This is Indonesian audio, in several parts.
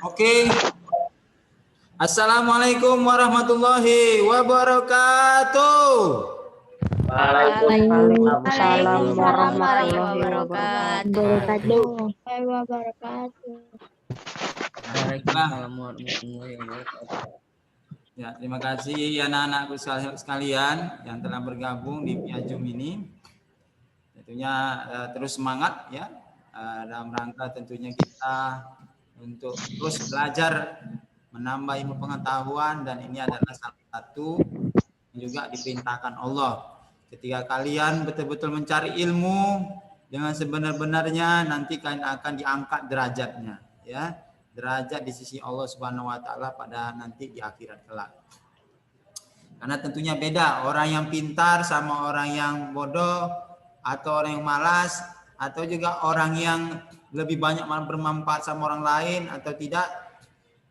Oke. Assalamualaikum warahmatullahi wabarakatuh. Waalaikumsalam warahmatullahi wabarakatuh. Ya, terima kasih anak-anakku sekalian yang telah bergabung di Via Zoom ini. Tentunya terus semangat ya dalam rangka tentunya kita untuk terus belajar menambah ilmu pengetahuan, dan ini adalah salah satu juga diperintahkan Allah. Ketika kalian betul-betul mencari ilmu dengan sebenar-benarnya, nanti kalian akan diangkat derajatnya ya, derajat di sisi Allah Subhanahu wa taala pada nanti di akhirat kelak. Karena tentunya beda orang yang pintar sama orang yang bodoh, atau orang yang malas, atau juga orang yang lebih banyak bermanfaat sama orang lain atau tidak,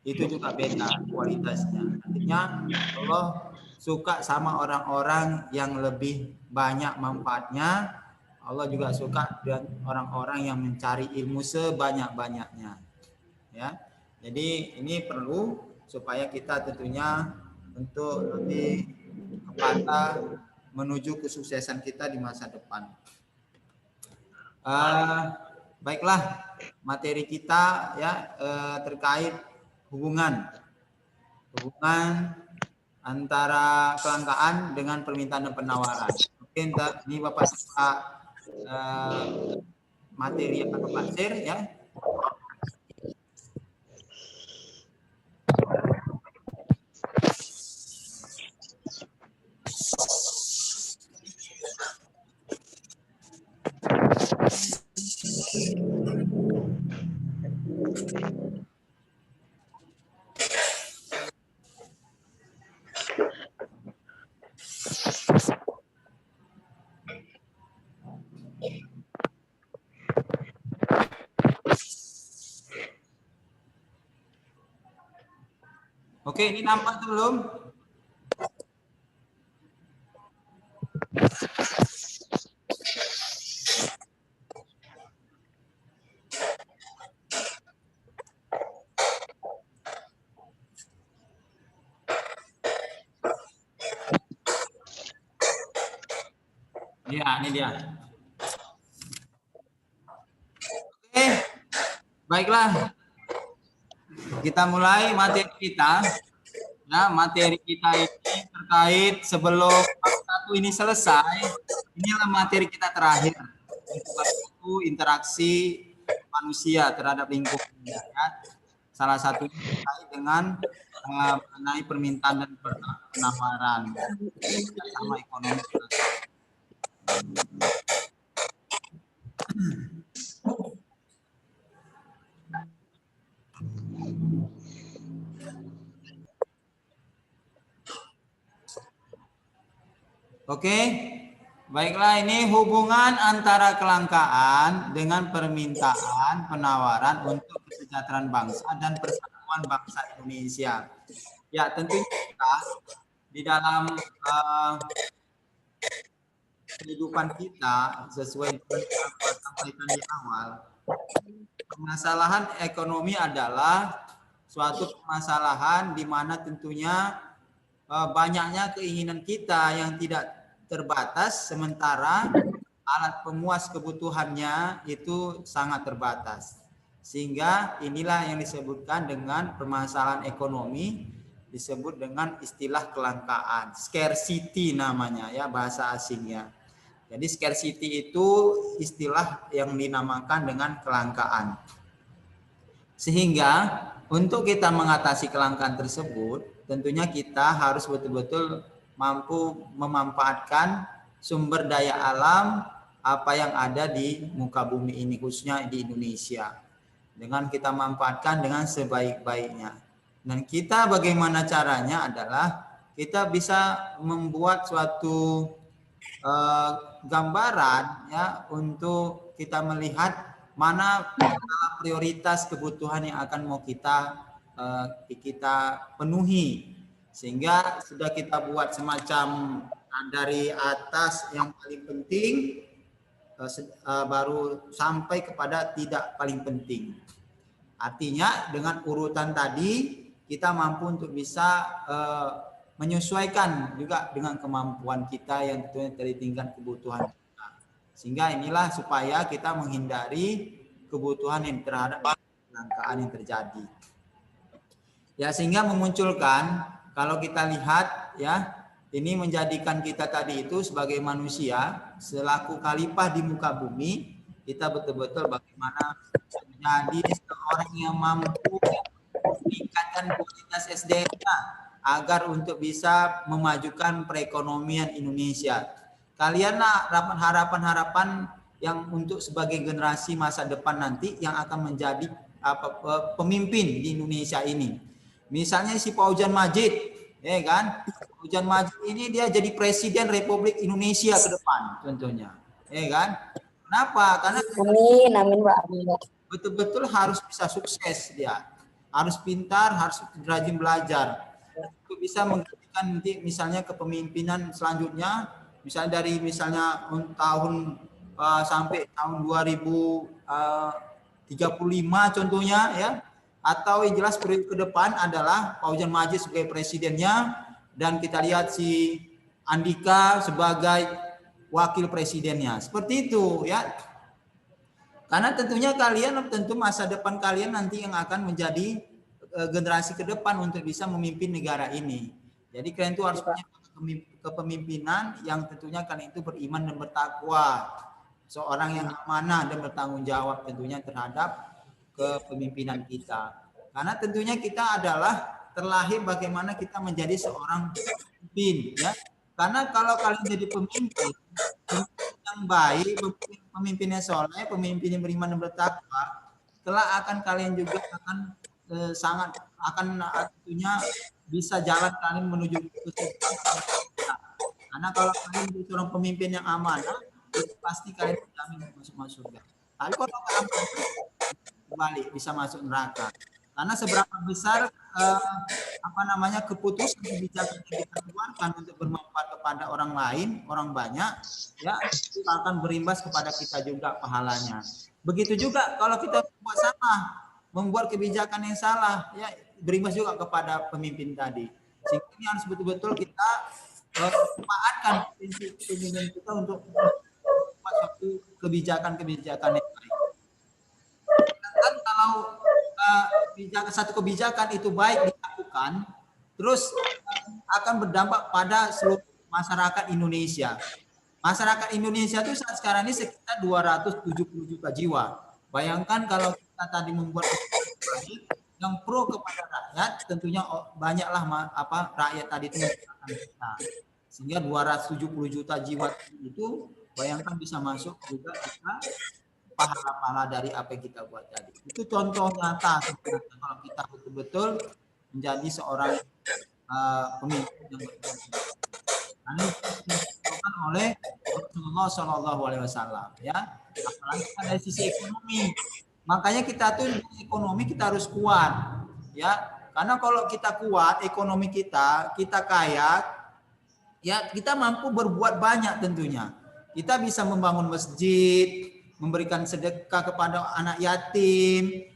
itu juga beda kualitasnya. Artinya Allah suka sama orang-orang yang lebih banyak manfaatnya. Allah juga suka dengan orang-orang yang mencari ilmu sebanyak-banyaknya. Ya, jadi ini perlu supaya kita tentunya untuk lebih kepada menuju kesuksesan kita di masa depan. Baiklah, materi kita ya terkait hubungan antara kelangkaan dengan permintaan dan penawaran. Mungkin ini Bapak materi yang akan Bapak share ya. Oke, ini nampak belum? Ya, ini dia. Oke, baiklah. Kita mulai materi kita. Nah, materi kita ini terkait sebelum satu ini selesai, inilah materi kita terakhir. Itu interaksi manusia terhadap lingkungan. Ya. Salah satunya terkait dengan mengenai permintaan dan penawaran sama ekonomi. Oke, baiklah, ini hubungan antara kelangkaan dengan permintaan penawaran untuk kesejahteraan bangsa dan persatuan bangsa Indonesia. Ya, tentunya kita di dalam kehidupan kita sesuai dengan yang saya sampaikan di awal, permasalahan ekonomi adalah suatu permasalahan di mana tentunya banyaknya keinginan kita yang tidak terbatas, sementara alat pemuas kebutuhannya itu sangat terbatas. Sehingga inilah yang disebutkan dengan permasalahan ekonomi, disebut dengan istilah kelangkaan, scarcity namanya ya, bahasa asingnya. Jadi scarcity itu istilah yang dinamakan dengan kelangkaan. Sehingga untuk kita mengatasi kelangkaan tersebut, tentunya kita harus betul-betul mampu memanfaatkan sumber daya alam apa yang ada di muka bumi ini, khususnya di Indonesia, dengan kita manfaatkan dengan sebaik-baiknya. Dan kita bagaimana caranya adalah kita bisa membuat suatu gambaran ya, untuk kita melihat mana prioritas kebutuhan yang akan mau kita penuhi, sehingga sudah kita buat semacam dari atas yang paling penting baru sampai kepada tidak paling penting. Artinya dengan urutan tadi kita mampu untuk bisa menyesuaikan juga dengan kemampuan kita yang tentunya dari tingkat kebutuhan kita. Sehingga inilah supaya kita menghindari kebutuhan yang terhadap kelangkaan yang terjadi. Ya, sehingga memunculkan kalau kita lihat ya, ini menjadikan kita tadi itu sebagai manusia selaku khalifah di muka bumi, kita betul-betul bagaimana menjadi seorang yang mampu meningkatkan kualitas SDM-nya agar untuk bisa memajukan perekonomian Indonesia. Kalianlah harapan-harapan yang untuk sebagai generasi masa depan nanti yang akan menjadi pemimpin di Indonesia ini. Misalnya si Pak Ujan Majid, ya kan? Pak Ujan Majid ini dia jadi presiden Republik Indonesia ke depan tentunya, ya kan? Kenapa? Karena Amin, Pak. Amin, Pak. Betul-betul harus bisa sukses dia. Harus pintar, harus rajin belajar. Untuk bisa menggantikan nanti misalnya kepemimpinan selanjutnya, misalnya dari tahun sampai tahun 2035 contohnya ya. Atau yang jelas periode ke depan adalah Pak Ujan Majid sebagai presidennya dan kita lihat si Andika sebagai wakil presidennya. Seperti itu ya. Karena tentunya kalian tentu masa depan kalian nanti yang akan menjadi generasi ke depan untuk bisa memimpin negara ini. Jadi kalian itu harus punya kepemimpinan yang tentunya kalian itu beriman dan bertakwa. Seorang yang amanah dan bertanggung jawab tentunya terhadap kepemimpinan kita. Karena tentunya kita adalah terlahir bagaimana kita menjadi seorang pemimpin ya. Karena kalau kalian jadi pemimpin yang baik, pemimpinnya soleh, pemimpin yang beriman dan bertakwa, telah akan kalian juga akan sangat akan tentunya bisa jalan kalian menuju kesuksesan. Karena kalau kalian menjadi seorang pemimpin yang amanah, itu pasti kalian dijamin masuk surga. Tapi kalau nggak amanah, kembali bisa masuk neraka. Karena seberapa besar keputusan kebijakan yang kita keluarkan untuk bermanfaat kepada orang lain, orang banyak, ya itu akan berimbas kepada kita juga pahalanya. Begitu juga kalau kita membuat salah, membuat kebijakan yang salah, ya berimbas juga kepada pemimpin tadi. Sehingga ini harus betul-betul kita manfaatkan pemimpin kita untuk membuat suatu kebijakan-kebijakan yang baik. Dan kalau satu kebijakan itu baik dilakukan, terus akan berdampak pada seluruh masyarakat Indonesia. Masyarakat Indonesia itu saat sekarang ini sekitar 270 juta jiwa. Bayangkan kalau kita tadi membuat yang pro kepada rakyat, tentunya banyaklah rakyat tadi itu menggunakan kita. Sehingga 270 juta jiwa itu bayangkan bisa masuk juga kita pahala-pahala dari apa yang kita buat tadi. Itu contoh nyata sebenarnya kalau kita betul-betul menjadi seorang pemimpin yang bertanggung jawab. Ini dilakukan oleh Rasulullah Shallallahu Alaihi Wasallam, ya. Apalagi dari sisi ekonomi, makanya kita tuh ekonomi kita harus kuat, ya. Karena kalau kita kuat ekonomi kita kaya, ya kita mampu berbuat banyak tentunya. Kita bisa membangun masjid, memberikan sedekah kepada anak yatim,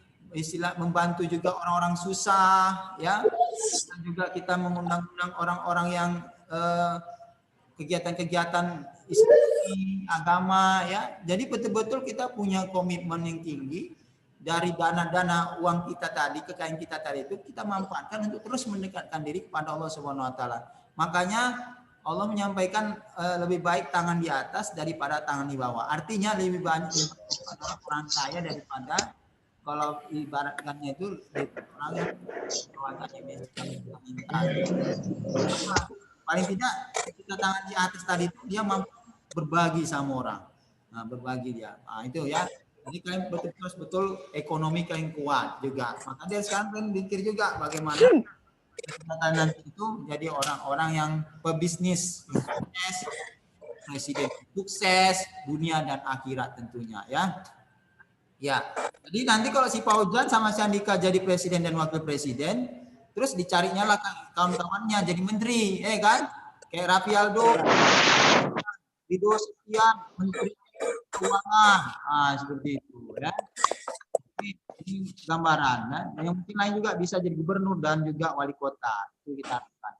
membantu juga orang-orang susah, ya. Dan juga kita mengundang-undang orang-orang yang kegiatan-kegiatan Islami, agama, ya. Jadi betul-betul kita punya komitmen yang tinggi dari dana-dana uang kita tadi, kekayaan kita tadi itu kita manfaatkan untuk terus mendekatkan diri kepada Allah Subhanahu wa taala. Makanya Allah menyampaikan lebih baik tangan di atas daripada tangan di bawah. Artinya lebih banyak orang kaya daripada kalau ibaratkannya itu orang yang paling tidak kita tangan di atas tadi itu dia mampu berbagi sama orang. Nah, berbagi dia. Nah, itu ya. Jadi kalian betul-betul ekonomi kalian kuat juga. Maka dia sekarang kalian pikir juga bagaimana kita nanti itu jadi orang-orang yang pebisnis, sukses, presiden sukses, dunia dan akhirat tentunya ya. Ya, jadi nanti kalau si Pak Ujan sama si Andika jadi presiden dan wakil presiden, terus dicarinya lah kawan-kawannya jadi menteri, kan? Kayak Raffi Aldo, Ridho Setian, menteri keuangan, seperti itu ya. ini gambaran. Nah, yang mungkin lain juga bisa jadi gubernur dan juga wali kota. Itu kita harapkan.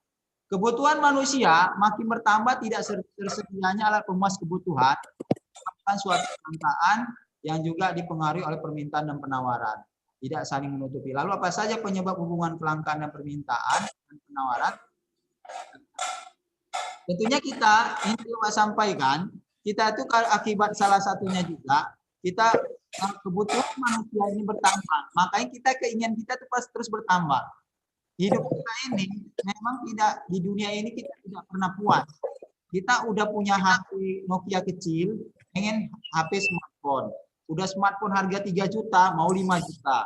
Kebutuhan manusia makin bertambah, tidak tersedianya alat pemuas kebutuhan, merupakan suatu kelangkaan yang juga dipengaruhi oleh permintaan dan penawaran. Tidak saling menutupi. Lalu apa saja penyebab hubungan kelangkaan dan permintaan dan penawaran? Tentunya kita, ini Pak sampaikan, kita itu akibat salah satunya juga, kita kebutuhan manusia ini bertambah. Makanya kita keinginan kita itu pasti terus bertambah. Hidup kita ini memang tidak, di dunia ini kita tidak pernah puas. Kita udah punya HP Nokia kecil, pengen HP smartphone. Udah smartphone harga 3 juta, mau 5 juta.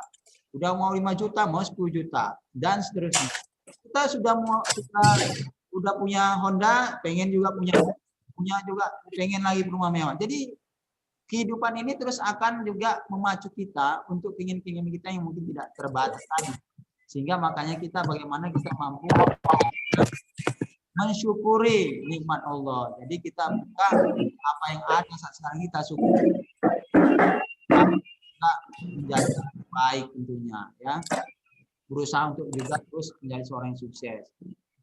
Udah mau 5 juta, mau 10 juta. Dan seterusnya. Kita sudah udah punya Honda, pengen juga punya juga, pengen lagi rumah mewah. Jadi kehidupan ini terus akan juga memacu kita untuk keinginan kita yang mungkin tidak terbatas tadi. Sehingga makanya kita bagaimana kita mampu mensyukuri nikmat Allah. Jadi kita buka apa yang ada saat sekarang kita syukuri. Kita menjadi baik tentunya, ya. Berusaha untuk juga terus menjadi seorang yang sukses.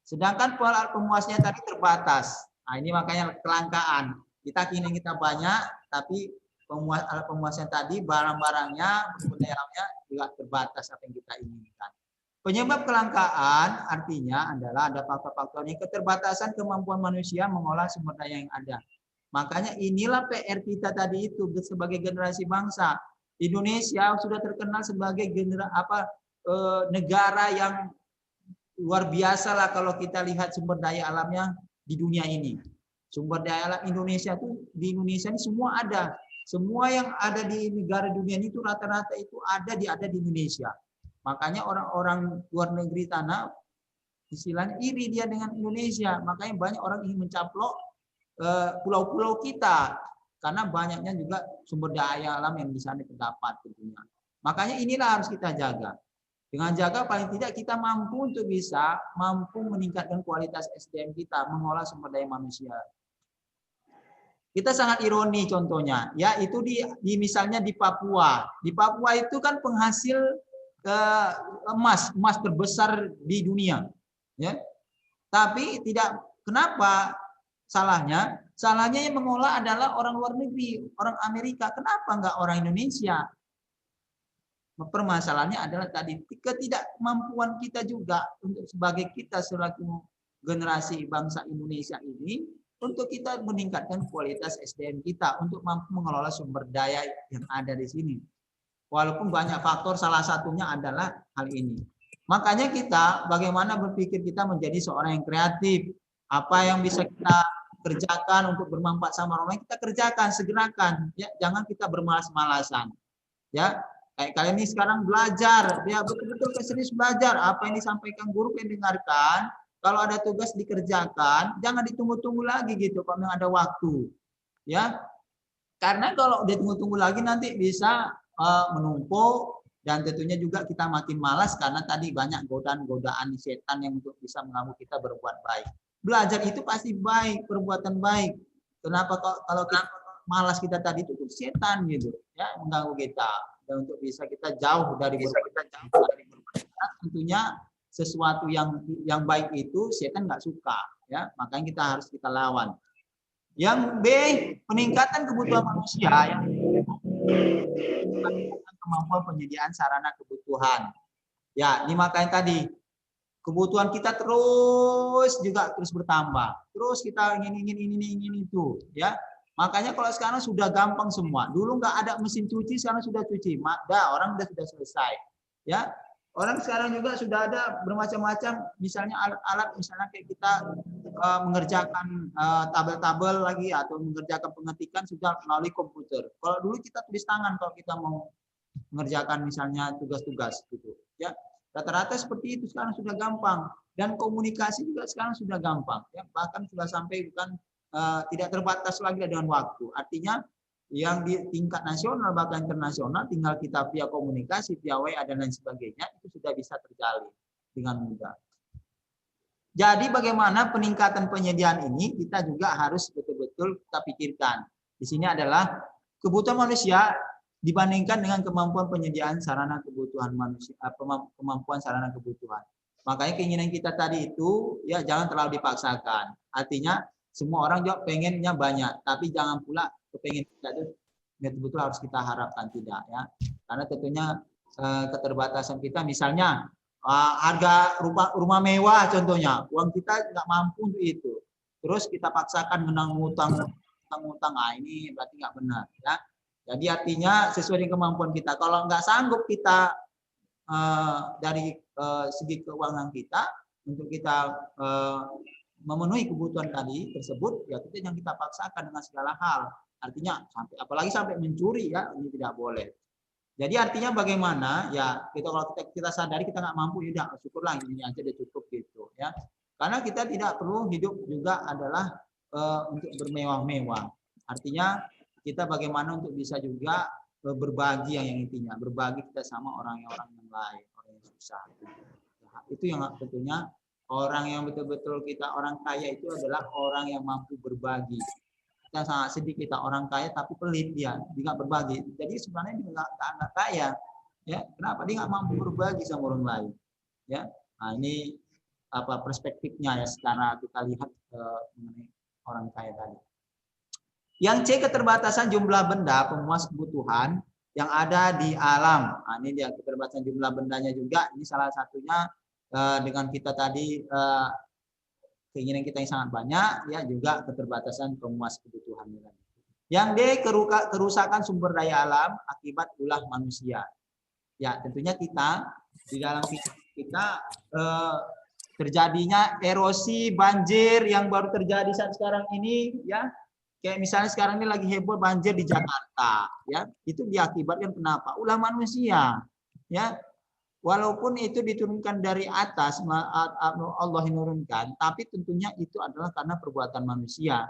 Sedangkan alat pemuasnya tadi terbatas. Nah, ini makanya kelangkaan. Kita kini kita banyak, tapi alat pemuasnya tadi barang-barangnya, sumber dayanya juga terbatas apa yang kita inginkan. Penyebab kelangkaan artinya adalah ada faktor-faktornya, keterbatasan kemampuan manusia mengolah sumber daya yang ada. Makanya inilah PR kita tadi itu sebagai generasi bangsa. Indonesia sudah terkenal sebagai negara yang luar biasa lah kalau kita lihat sumber daya alamnya di dunia ini. Sumber daya alam Indonesia itu di Indonesia ini semua ada. Semua yang ada di negara dunia ini itu rata-rata itu ada di Indonesia. Makanya orang-orang luar negeri tanah istilahnya iri dia dengan Indonesia. Makanya banyak orang ingin mencaplok pulau-pulau kita karena banyaknya juga sumber daya alam yang di sana terdapat tentunya. Makanya inilah harus kita jaga. Dengan jaga paling tidak kita mampu untuk mampu meningkatkan kualitas SDM kita, mengolah sumber daya manusia. Kita sangat ironi contohnya, ya itu misalnya di Papua. Di Papua itu kan penghasil emas terbesar di dunia, ya. Tapi kenapa salahnya? Salahnya yang mengolah adalah orang luar negeri, orang Amerika. Kenapa enggak orang Indonesia? Permasalahannya adalah tadi ketidakmampuan kita juga untuk sebagai kita selaku generasi bangsa Indonesia ini untuk kita meningkatkan kualitas SDM kita untuk mampu mengelola sumber daya yang ada di sini. Walaupun banyak faktor, salah satunya adalah hal ini. Makanya kita bagaimana berpikir kita menjadi seorang yang kreatif. Apa yang bisa kita kerjakan untuk bermanfaat sama orang lain, kita kerjakan, segerakan. Ya, jangan kita bermalas-malasan. Ya, kayak kalian ini sekarang belajar, ya betul-betul serius belajar. Apa yang disampaikan guru yang dengarkan, kalau ada tugas dikerjakan, jangan ditunggu-tunggu lagi gitu kalau memang ada waktu. Ya. Karena kalau ditunggu-tunggu lagi nanti bisa menumpuk dan tentunya juga kita makin malas karena tadi banyak godaan-godaan setan yang untuk bisa mengganggu kita berbuat baik. Belajar itu pasti baik, perbuatan baik. Kenapa kalau kita malas kita tadi itu setan gitu, ya mengganggu kita. Dan untuk bisa kita jauh dari berbuat tentunya sesuatu yang baik itu setan nggak suka, ya makanya kita harus kita lawan. Yang B, peningkatan kebutuhan manusia yang kemampuan penyediaan sarana kebutuhan. Ya, ini makanya tadi kebutuhan kita terus bertambah. Terus kita ingin itu, ya. Makanya kalau sekarang sudah gampang semua. Dulu nggak ada mesin cuci, sekarang sudah cuci. Orang sudah selesai. Ya, orang sekarang juga sudah ada bermacam-macam, misalnya alat-alat, misalnya kayak kita mengerjakan tabel-tabel lagi atau mengerjakan pengetikan sudah melalui komputer. Kalau dulu kita tulis tangan kalau kita mau mengerjakan misalnya tugas-tugas gitu. Ya, rata-rata seperti itu sekarang sudah gampang dan komunikasi juga sekarang sudah gampang. Ya, bahkan sudah sampai bukan tidak terbatas lagi dengan waktu. Artinya yang di tingkat nasional bahkan internasional tinggal kita via komunikasi, via WA dan lain sebagainya itu sudah bisa terjalin dengan mudah. Jadi bagaimana peningkatan penyediaan ini kita juga harus betul-betul kita pikirkan. Di sini adalah kebutuhan manusia dibandingkan dengan kemampuan penyediaan sarana kebutuhan manusia, kemampuan sarana kebutuhan. Makanya keinginan kita tadi itu ya jangan terlalu dipaksakan. Artinya semua orang juga pengennya banyak, tapi jangan pula kepengen kita itu betul-betul harus kita harapkan, tidak ya. Karena tentunya keterbatasan kita, misalnya harga rumah mewah contohnya, uang kita nggak mampu untuk itu. Terus kita paksakan menang utang, ini berarti nggak benar ya. Jadi artinya sesuai dengan kemampuan kita. Kalau nggak sanggup kita dari segi keuangan kita untuk kita memenuhi kebutuhan tadi tersebut, ya kita yang kita paksakan dengan segala hal. Artinya apalagi sampai mencuri ya, ini tidak boleh. Jadi artinya bagaimana ya, kalau kita sadari kita nggak mampu, ya syukurlah ini aja udah cukup gitu ya. Karena kita tidak perlu hidup juga adalah untuk bermewah-mewah. Artinya kita bagaimana untuk bisa juga berbagi, yang intinya berbagi kita sama orang yang lain, orang yang susah. Itu yang tentunya orang yang betul-betul kita orang kaya itu adalah orang yang mampu berbagi. Kita sangat sedih kita orang kaya tapi pelit dia nggak berbagi. Jadi sebenarnya dia nggak kaya, ya. Kenapa dia nggak mampu berbagi sama orang lain, ya? Nah ini apa perspektifnya ya secara kita lihat mengenai orang kaya tadi. Yang C, keterbatasan jumlah benda pemuas kebutuhan yang ada di alam. Nah, ini dia keterbatasan jumlah bendanya juga. Ini salah satunya dengan kita tadi keinginan kita yang sangat banyak, ya juga keterbatasan pemuas kebutuhan. Yang D, kerusakan sumber daya alam akibat ulah manusia. Ya tentunya kita di dalam kita terjadinya erosi, banjir yang baru terjadi saat sekarang ini, ya. Kayak misalnya sekarang ini lagi heboh banjir di Jakarta, ya. Itu diakibatkan kenapa? Ulah manusia, ya. Walaupun itu diturunkan dari atas, Allah yang menurunkan, tapi tentunya itu adalah karena perbuatan manusia.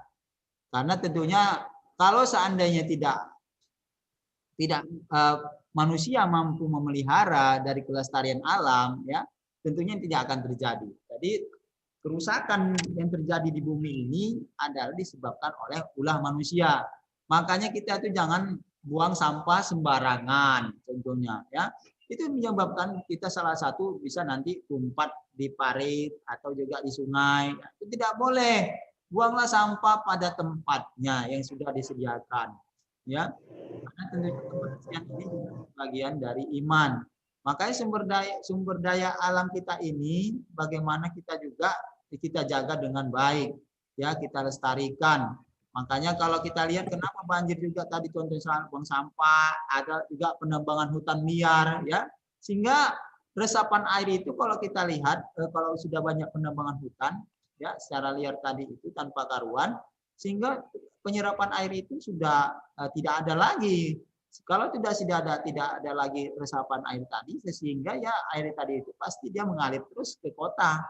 Karena tentunya kalau seandainya tidak manusia mampu memelihara dari kelestarian alam, ya tentunya tidak akan terjadi. Jadi kerusakan yang terjadi di bumi ini adalah disebabkan oleh ulah manusia. Makanya kita itu jangan buang sampah sembarangan, contohnya ya. Itu menyebabkan kita salah satu bisa nanti tumpah di parit atau juga di sungai. Itu tidak boleh. Buanglah sampah pada tempatnya yang sudah disediakan, ya. Karena tentunya kebersihan ini juga bagian dari iman. Makanya sumber daya alam kita ini bagaimana kita juga kita jaga dengan baik, ya kita lestarikan. Makanya kalau kita lihat kenapa banjir juga tadi contohnya buang sampah, ada juga penambangan hutan liar, ya sehingga resapan air itu kalau kita lihat kalau sudah banyak penambangan hutan, ya secara liar tadi itu tanpa karuan, sehingga penyerapan air itu sudah tidak ada lagi. Kalau tidak ada lagi resapan air tadi, sehingga ya air tadi itu pasti dia mengalir terus ke kota,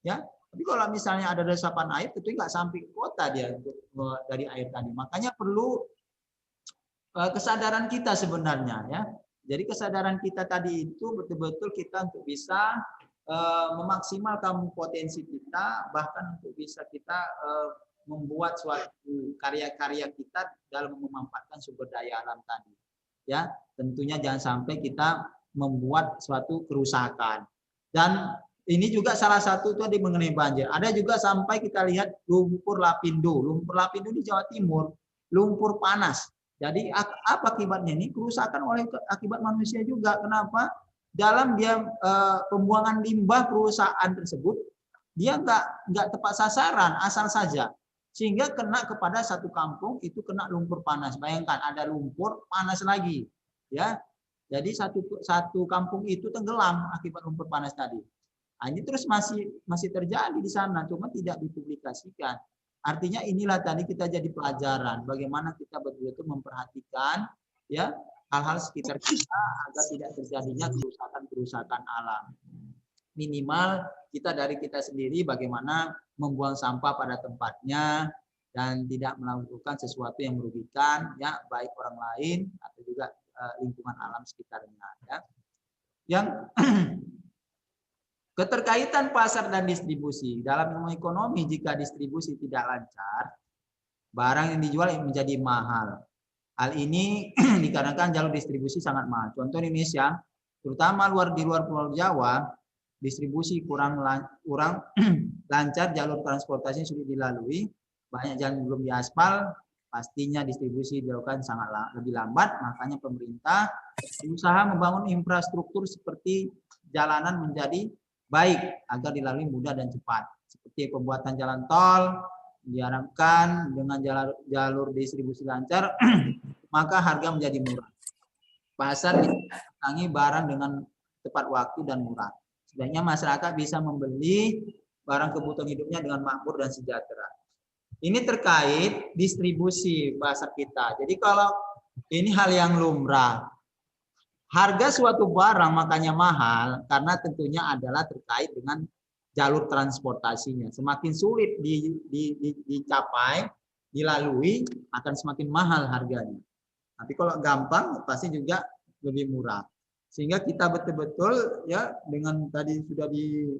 ya. Tapi kalau misalnya ada resapan air, tentu nggak sampai ke kota dia dari air tadi. Makanya perlu kesadaran kita sebenarnya, ya. Jadi kesadaran kita tadi itu betul-betul kita untuk bisa memaksimalkan potensi kita, bahkan untuk bisa kita membuat suatu karya-karya kita dalam memanfaatkan sumber daya alam tadi. Ya, tentunya jangan sampai kita membuat suatu kerusakan. Dan ini juga salah satu itu di mengenai banjir. Ada juga sampai kita lihat lumpur lapindo. Lumpur lapindo di Jawa Timur, lumpur panas. Jadi apa akibatnya ini? Kerusakan oleh akibat manusia juga. Kenapa? Dalam dia pembuangan limbah perusahaan tersebut, dia nggak tepat sasaran, asal saja. Sehingga kena kepada satu kampung itu kena lumpur panas. Bayangkan ada lumpur panas lagi, ya. Jadi satu kampung itu tenggelam akibat lumpur panas tadi. Nah, ini terus masih terjadi di sana, cuma tidak dipublikasikan. Artinya inilah tadi kita jadi pelajaran bagaimana kita betul-betul memperhatikan ya hal-hal sekitar kita agar tidak terjadinya kerusakan alam. Minimal kita dari kita sendiri bagaimana membuang sampah pada tempatnya dan tidak melakukan sesuatu yang merugikan ya baik orang lain atau juga lingkungan alam sekitarnya ya. Yang keterkaitan pasar dan distribusi. Dalam ilmu ekonomi jika distribusi tidak lancar, barang yang dijual menjadi mahal. Hal ini dikarenakan jalur distribusi sangat mahal. Contoh Indonesia, terutama di luar Pulau Jawa, distribusi kurang lancar, jalur transportasi sulit dilalui, banyak jalan belum diaspal, pastinya distribusi dilakukan sangat lebih lambat. Makanya pemerintah berusaha membangun infrastruktur seperti jalanan menjadi baik agar dilalui mudah dan cepat. Seperti pembuatan jalan tol, diharapkan dengan jalur distribusi lancar, maka harga menjadi murah. Pasar didatangi barang dengan tepat waktu dan murah. Sebaiknya masyarakat bisa membeli barang kebutuhan hidupnya dengan makmur dan sejahtera. Ini terkait distribusi pasar kita. Jadi kalau ini hal yang lumrah, harga suatu barang makanya mahal karena tentunya adalah terkait dengan jalur transportasinya. Semakin sulit dicapai, dilalui, akan semakin mahal harganya. Tapi kalau gampang pasti juga lebih murah. Sehingga kita betul-betul ya dengan tadi sudah di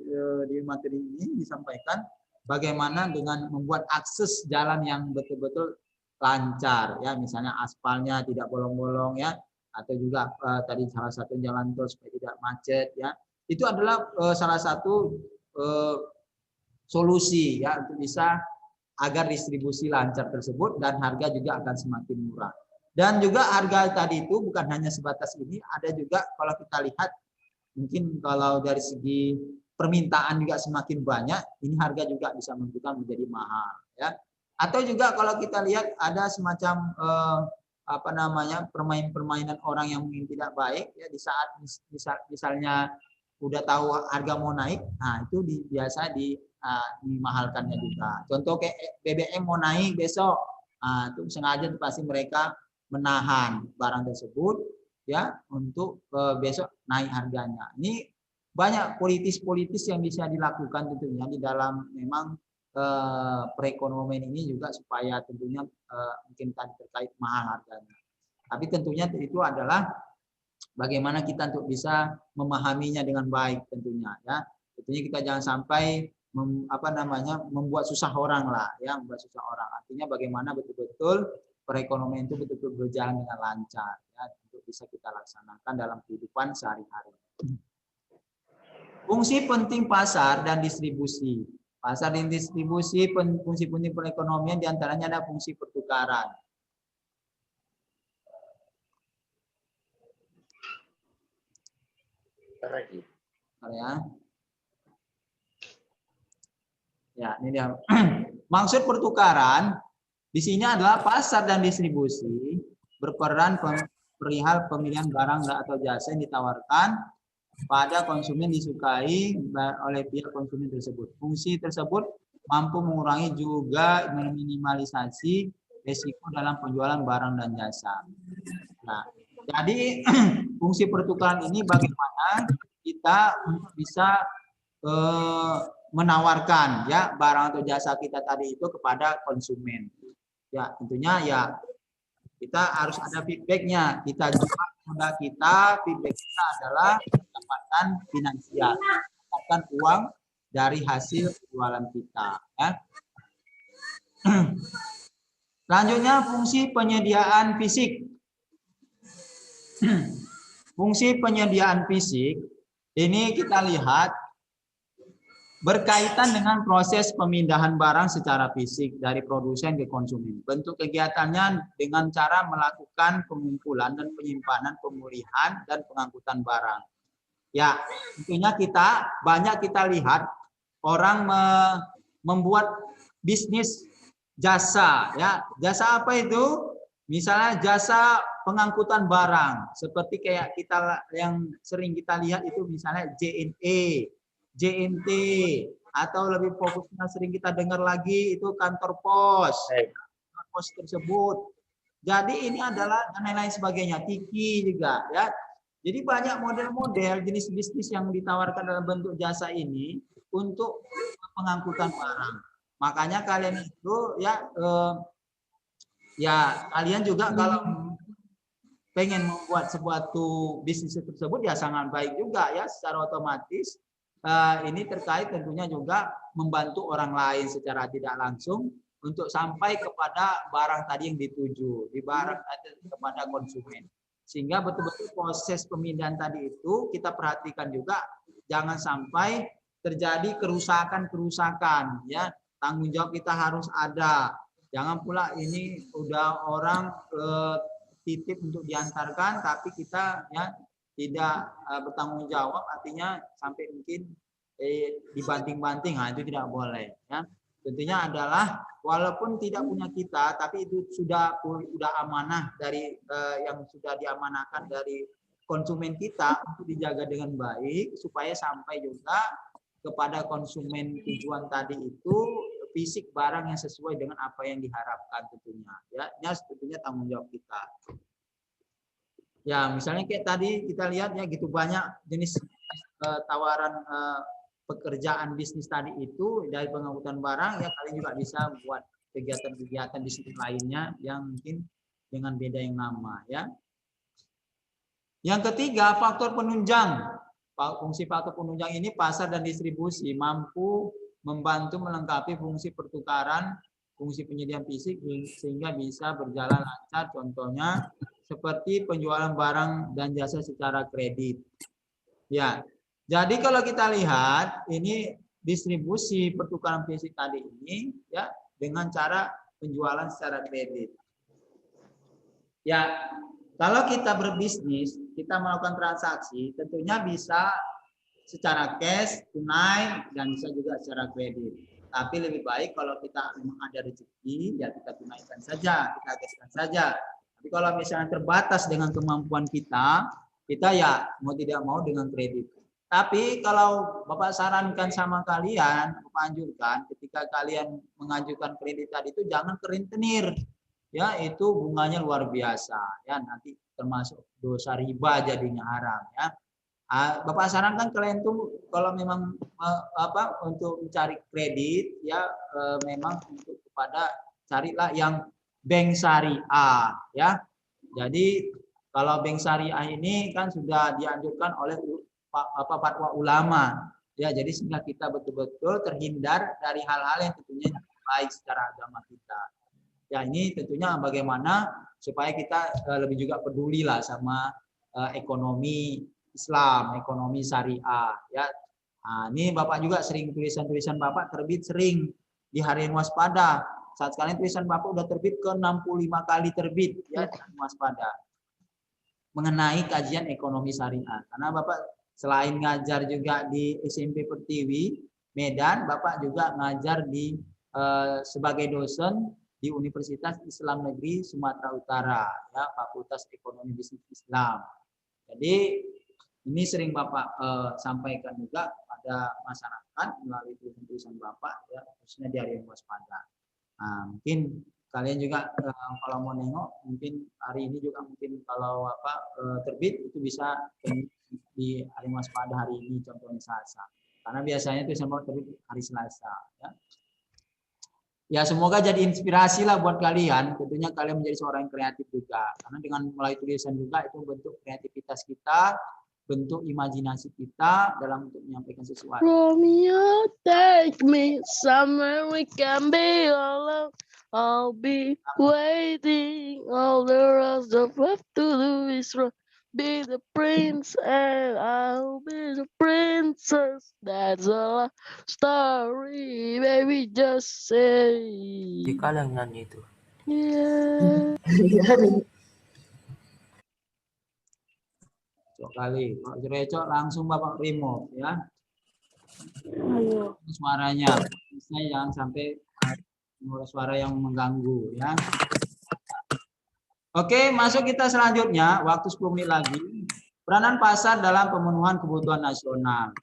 materi ini disampaikan bagaimana dengan membuat akses jalan yang betul-betul lancar ya, misalnya aspalnya tidak bolong-bolong ya, atau juga tadi salah satu jalan tol supaya tidak macet ya. Itu adalah salah satu solusi ya untuk bisa agar distribusi lancar tersebut dan harga juga akan semakin murah. Dan juga harga tadi itu bukan hanya sebatas ini, ada juga kalau kita lihat mungkin kalau dari segi permintaan juga semakin banyak, ini harga juga bisa menjadi mahal ya. Atau juga kalau kita lihat ada semacam permainan orang yang mungkin tidak baik ya, di saat misalnya udah tahu harga mau naik, nah itu biasa dimahalkannya juga. Contoh kayak BBM mau naik besok, nah, itu sengaja pasti mereka menahan barang tersebut ya untuk besok naik harganya. Ini banyak politis yang bisa dilakukan tentunya di dalam memang perekonomian ini juga supaya tentunya mungkin tadi terkait mahal harganya. Tapi tentunya itu adalah bagaimana kita untuk bisa memahaminya dengan baik tentunya ya. Tentunya kita jangan sampai membuat susah orang lah ya, membuat susah orang. Artinya bagaimana betul-betul perekonomian itu betul-betul berjalan dengan lancar ya, untuk bisa kita laksanakan dalam kehidupan sehari-hari. Fungsi penting pasar dan distribusi. Pasar dan distribusi fungsi penting perekonomian diantaranya ada fungsi pertukaran. Ya, ini dia. Maksud pertukaran di sini adalah pasar dan distribusi berperan perihal pemilihan barang atau jasa yang ditawarkan pada konsumen disukai oleh pihak konsumen tersebut. Fungsi tersebut mampu mengurangi juga meminimalisasi risiko dalam penjualan barang dan jasa. Nah, jadi fungsi pertukaran ini bagaimana kita bisa menawarkan ya barang atau jasa kita tadi itu kepada konsumen. Ya, tentunya ya kita harus ada feedbacknya. Kita jual produk kita, feedback kita adalah pendapatan finansial, mendapatkan uang dari hasil penjualan kita. Ya. Selanjutnya fungsi penyediaan fisik. Fungsi penyediaan fisik ini kita lihat berkaitan dengan proses pemindahan barang secara fisik dari produsen ke konsumen. Bentuk kegiatannya dengan cara melakukan pengumpulan dan penyimpanan, pemulihan dan pengangkutan barang. Ya, tentunya banyak kita lihat orang membuat bisnis jasa. Ya, jasa apa itu? Misalnya jasa pengangkutan barang, seperti kayak kita yang sering kita lihat itu misalnya JNE. JNT atau lebih fokusnya sering kita dengar lagi itu kantor pos, kantor pos tersebut. Jadi ini adalah dan lain-lain sebagainya, Tiki juga ya. Jadi banyak model-model jenis bisnis yang ditawarkan dalam bentuk jasa ini untuk pengangkutan barang. Makanya kalian itu ya kalian juga kalau pengen membuat suatu bisnis tersebut ya sangat baik juga ya, secara otomatis. Ini terkait tentunya juga membantu orang lain secara tidak langsung untuk sampai kepada barang tadi yang dituju, di barang kepada konsumen. Sehingga betul-betul proses pemindahan tadi itu kita perhatikan juga jangan sampai terjadi kerusakan-kerusakan, ya. Tanggung jawab kita harus ada. Jangan pula ini udah orang titip untuk diantarkan tapi kita ya tidak bertanggung jawab, artinya sampai mungkin dibanting-banting, nah, itu tidak boleh, ya. Tentunya adalah walaupun tidak punya kita, tapi itu sudah amanah dari yang sudah diamanahkan dari konsumen kita untuk dijaga dengan baik supaya sampai juga kepada konsumen tujuan tadi itu fisik barang yang sesuai dengan apa yang diharapkan tentunya, ya. Ini tentunya tanggung jawab kita. Ya, misalnya kayak tadi kita lihat ya gitu banyak jenis tawaran pekerjaan bisnis tadi itu dari pengangkutan barang, ya kalian juga bisa buat kegiatan-kegiatan bisnis lainnya yang mungkin dengan beda yang nama, ya. Yang ketiga, faktor penunjang. Fungsi faktor penunjang ini pasar dan distribusi mampu membantu melengkapi fungsi pertukaran, fungsi penyediaan fisik sehingga bisa berjalan lancar. Contohnya seperti penjualan barang dan jasa secara kredit. Ya. Jadi kalau kita lihat ini distribusi pertukaran fisik tadi ini ya dengan cara penjualan secara kredit. Ya, kalau kita berbisnis, kita melakukan transaksi, tentunya bisa secara cash, tunai, dan bisa juga secara kredit. Tapi lebih baik kalau kita memang ada rezeki, ya kita tunaikan saja, kita cashkan saja. Tapi kalau misalnya terbatas dengan kemampuan kita ya mau tidak mau dengan kredit. Tapi kalau Bapak sarankan sama kalian, Bapak anjurkan ketika kalian mengajukan kredit tadi itu jangan kerentenir. Ya, itu bunganya luar biasa. Ya, nanti termasuk dosa riba jadinya haram, ya. Bapak sarankan kalian tuh kalau memang untuk mencari kredit ya memang untuk kepada carilah yang bank syariah, ya. Jadi kalau bank syariah ini kan sudah dianjurkan oleh fatwa ulama, ya. Jadi sehingga kita betul-betul terhindar dari hal-hal yang tentunya baik secara agama kita. Ya, ini tentunya bagaimana supaya kita lebih juga peduli lah sama ekonomi Islam, ekonomi syariah, ya. Nah, ini Bapak juga sering tulisan-tulisan Bapak terbit sering di Harian Waspada. Saat sekalian tulisan Bapak udah terbit ke 65 kali terbit, ya, Waspada. Mengenai kajian ekonomi syariah. Karena Bapak selain ngajar juga di SMP Pertiwi Medan, Bapak juga ngajar di sebagai dosen di Universitas Islam Negeri Sumatera Utara, ya, Fakultas Ekonomi Bisnis Islam. Jadi ini sering Bapak sampaikan juga pada masyarakat melalui tulisan Bapak, ya, khususnya di Harian Waspada. Nah, mungkin kalian juga kalau mau nengok, mungkin hari ini juga mungkin kalau terbit itu bisa di Harian Waspada hari ini contohnya Selasa. Karena biasanya tulisan Bapak terbit hari Selasa, ya. Ya, semoga jadi inspirasi lah buat kalian. Tentunya kalian menjadi seorang yang kreatif juga. Karena dengan melalui tulisan juga itu bentuk kreativitas kita, bentuk imajinasi kita dalam untuk menyampaikan sesuatu. Romeo, take me somewhere we can be alone. I'll be waiting. All the rest of what to do is be the prince and I'll be the princess. That's a love story, baby. Just say. Jika yang nyanyi itu. Yeah. Kali kalau recok langsung Bapak remove, ya. Ayo. Suaranya saya jangan sampai suara yang mengganggu, ya. Oke, masuk kita selanjutnya, waktu 10 menit lagi. Peranan pasar dalam pemenuhan kebutuhan nasional.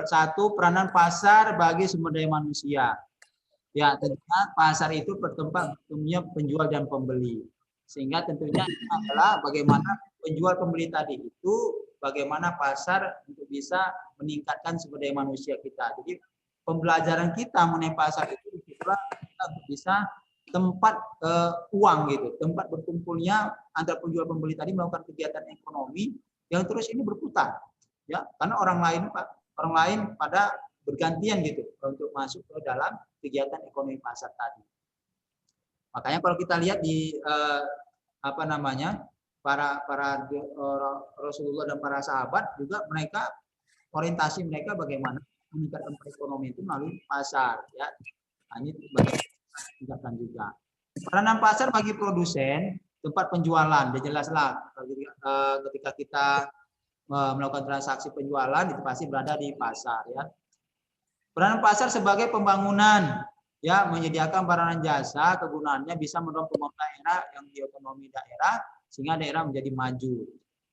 Satu, peranan pasar bagi sumber daya manusia. Ya, tentunya pasar itu bertempat bertemunya penjual dan pembeli. Sehingga tentunya ini adalah bagaimana penjual pembeli tadi itu, bagaimana pasar untuk bisa meningkatkan sumber daya manusia kita. Jadi pembelajaran kita mengenai pasar itu kita bisa tempat uang gitu, tempat berkumpulnya antara penjual pembeli tadi melakukan kegiatan ekonomi yang terus ini berputar, ya. Karena orang lain pada bergantian gitu untuk masuk ke dalam kegiatan ekonomi pasar tadi. Makanya kalau kita lihat di apa namanya para Rasulullah dan para sahabat juga mereka orientasi mereka bagaimana meningkatkan perekonomian itu melalui pasar ya. Ini tingkatkan juga. Peranan pasar bagi produsen, tempat penjualan, dia jelaslah ketika kita melakukan transaksi penjualan itu pasti berada di pasar ya. Peranan pasar sebagai pembangunan ya, menyediakan barang dan jasa, kegunaannya bisa mendorong pembangunan daerah yang di otonomi daerah sehingga daerah menjadi maju.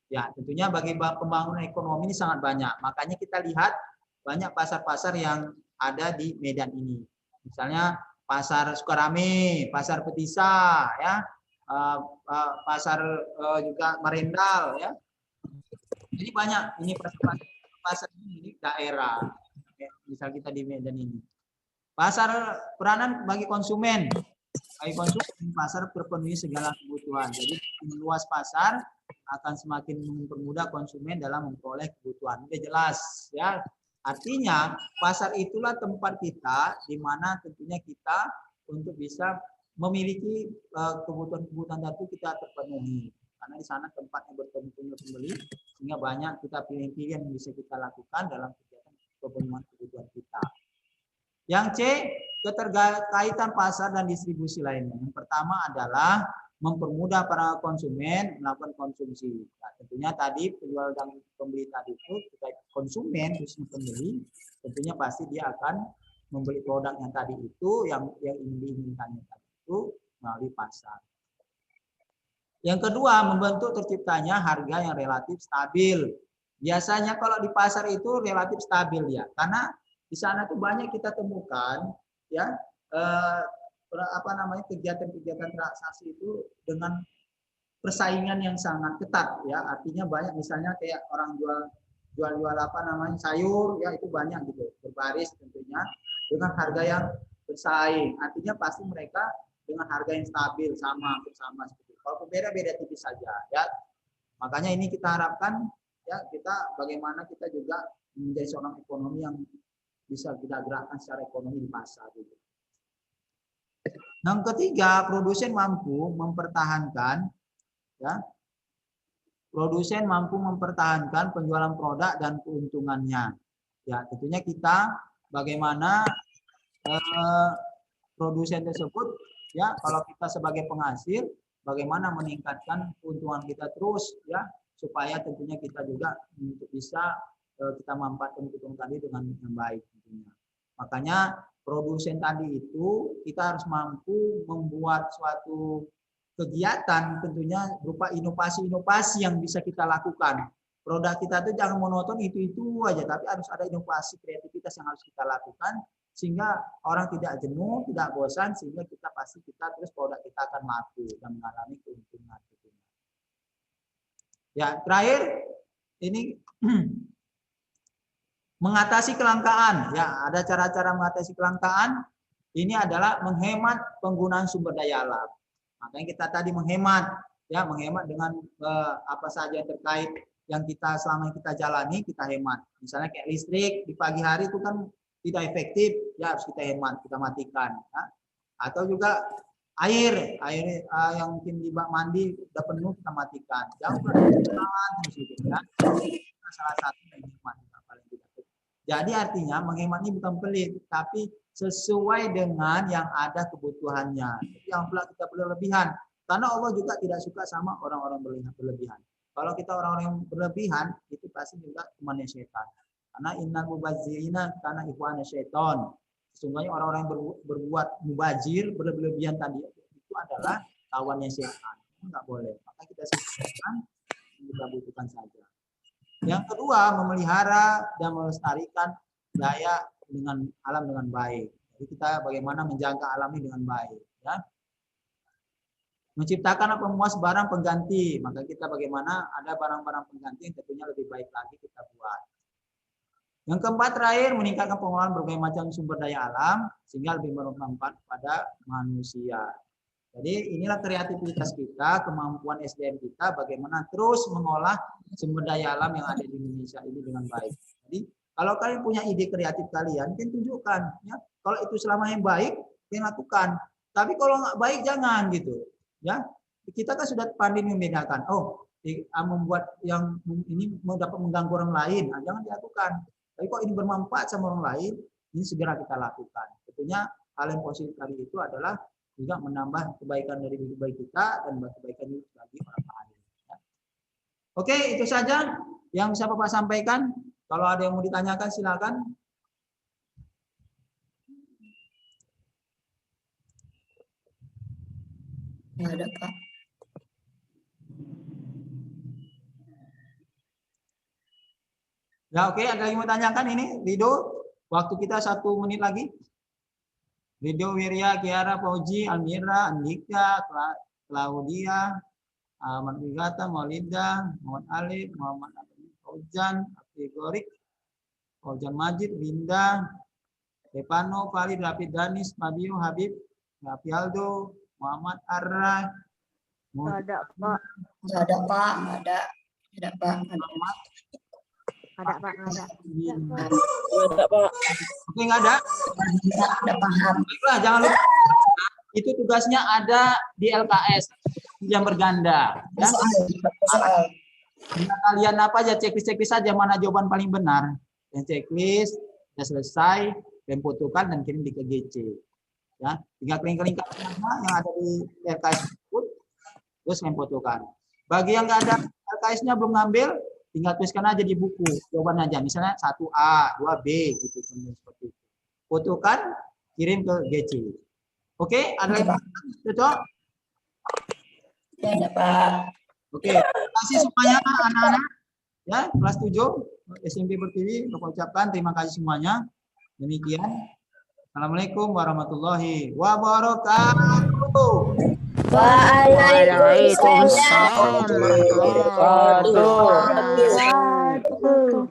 Ya, tentunya bagi pembangunan ekonomi ini sangat banyak. Makanya kita lihat banyak pasar-pasar yang ada di Medan ini. Misalnya Pasar Sukarame, Pasar Petisa, ya, pasar juga Marendal, ya. Jadi banyak ini pasar ini daerah. Misal kita di Medan ini. Pasar peranan bagi konsumen. Bagi konsumen pasar terpenuhi segala kebutuhan. Jadi meluas pasar akan semakin mempermudah konsumen dalam memperoleh kebutuhan. Udah jelas, ya. Artinya pasar itulah tempat kita di mana tentunya kita untuk bisa memiliki kebutuhan-kebutuhan tertentu kita terpenuhi. Karena di sana tempatnya bertemu pembeli sehingga banyak kita pilih-pilih yang bisa kita lakukan dalam kegiatan pemenuhan kebutuhan kita. Yang C, keterkaitan pasar dan distribusi lainnya. Yang pertama adalah mempermudah para konsumen melakukan konsumsi. Nah, tentunya tadi penjual dan pembeli tadi itu terkait konsumen khususnya pembeli, tentunya pasti dia akan membeli produk yang tadi itu yang diinginkannya tadi itu melalui pasar. Yang kedua, membentuk terciptanya harga yang relatif stabil. Biasanya kalau di pasar itu relatif stabil ya, karena di sana tuh banyak kita temukan ya apa namanya kegiatan-kegiatan transaksi itu dengan persaingan yang sangat ketat ya, artinya banyak misalnya kayak orang jual apa namanya sayur ya, itu banyak gitu berbaris tentunya dengan harga yang bersaing, artinya pasti mereka dengan harga yang stabil sama seperti itu. Kalau beda-beda tipis saja ya, makanya ini kita harapkan ya, kita bagaimana kita juga menjadi seorang ekonomi yang bisa kita gerakkan secara ekonomi di pasar gitu. Yang ketiga, produsen mampu mempertahankan ya. Produsen mampu mempertahankan penjualan produk dan keuntungannya. Ya, tentunya kita bagaimana produsen tersebut ya, kalau kita sebagai penghasil bagaimana meningkatkan keuntungan kita terus ya, supaya tentunya kita juga untuk bisa kita memanfaatkan keuntungan tadi dengan baik tentunya. Makanya produsen tadi itu kita harus mampu membuat suatu kegiatan tentunya berupa inovasi-inovasi yang bisa kita lakukan. Produk kita itu jangan monoton itu aja, tapi harus ada inovasi kreativitas yang harus kita lakukan sehingga orang tidak jenuh, tidak bosan, sehingga kita terus produk kita akan laku dan mengalami keuntungan. Ya, terakhir ini mengatasi kelangkaan. Ya, ada cara-cara mengatasi kelangkaan. Ini adalah menghemat penggunaan sumber daya alam. Makanya kita tadi menghemat, ya, menghemat dengan apa saja terkait yang kita selama kita jalani kita hemat. Misalnya kayak listrik di pagi hari itu kan tidak efektif, ya harus kita hemat, kita matikan. Ya. Atau juga air yang mungkin di bak mandi udah penuh kita matikan. Jangan terus gitu ya. Salah satu yang hemat paling tidak. Jadi artinya menghemat ini bukan pelit, tapi sesuai dengan yang ada kebutuhannya. Yang pula kita berlebihan. Karena Allah juga tidak suka sama orang-orang berlebihan. Kalau kita orang-orang yang berlebihan, itu pasti juga temannya setan. Karena innal mubazirina kana ikhwana syaiton. Sesungguhnya orang-orang yang berbuat mubazir, berlebihan tadi, itu adalah kawannya setan. Itu enggak boleh. Maka kita sesuaikan yang kita butuhkan saja. Yang kedua, memelihara dan melestarikan daya dengan alam dengan baik. Jadi kita bagaimana menjaga alam ini dengan baik. Ya. Menciptakan atau memuas barang pengganti. Maka kita bagaimana ada barang-barang pengganti yang tentunya lebih baik lagi kita buat. Yang keempat terakhir, meningkatkan pengelolaan berbagai macam sumber daya alam sehingga lebih bermanfaat kepada manusia. Jadi inilah kreativitas kita, kemampuan SDM kita bagaimana terus mengolah sumber daya alam yang ada di Indonesia ini dengan baik. Jadi Kalau kalian punya ide kreatif kalian tunjukkan ya. Kalau itu selama yang baik, kalian lakukan. Tapi kalau nggak baik jangan gitu. Ya. Kita kan sudah pandai membedakan. Oh, membuat yang ini mau dapat mengganggu orang lain, nah, jangan dilakukan. Tapi kalau ini bermanfaat sama orang lain, ini segera kita lakukan. Tentunya hal yang positif tadi itu adalah juga menambah kebaikan dari diri baik kita dan kebaikan bagi orang lain. Ya. Oke, itu saja yang bisa Bapak sampaikan. Kalau ada yang mau ditanyakan silakan. Nggak ada, Pak. Ya oke, ada yang mau tanyakan ini? Rido, waktu kita 1 menit lagi. Rido, Wirya, Kiara, Fauji, Almira, Andika, Claudia, Ahmad Wigata, Maulida, Muhammad Alif, Muhammad Fauzan, Abdigorik, Fauzan Majid, Linda, Stefano, Farid, Rapid Danis, Fabio, Habib, Rafi Aldo, Muhammad Arra, Nggak ada, Pak. Nggak ada, Pak. Nggak ada. Nggak ada, Pak. Nggak ada. Ada, Pak. Nggak ada. Nggak ada, Pak. Oke, nggak ada? Nggak ada, paham. Baiklah, jangan lupa. Itu tugasnya ada di LKS, jam berganda. Ya? Soal. Jika kalian apa aja checklist saja mana jawaban paling benar. Dan checklist sudah selesai, dan fotokan dan kirim di KGC. Ya, tinggal kelingkar yang ada di LKS tersebut, terus kalian fotokan. Bagi yang nggak ada LKS-nya belum ngambil, tinggal tuliskan aja di buku jawaban aja, misalnya 1A, 2B gitu seperti itu. Fotokan, kirim ke GC. Oke, ada yang cocok? Nggak ada, Pak. Oke, terima kasih semuanya anak-anak. Ya, kelas 7 SMP Pertiwi, Bapak ucapkan terima kasih semuanya. Demikian. Assalamualaikum warahmatullahi wabarakatuh. Waalaikumsalam warahmatullahi wabarakatuh.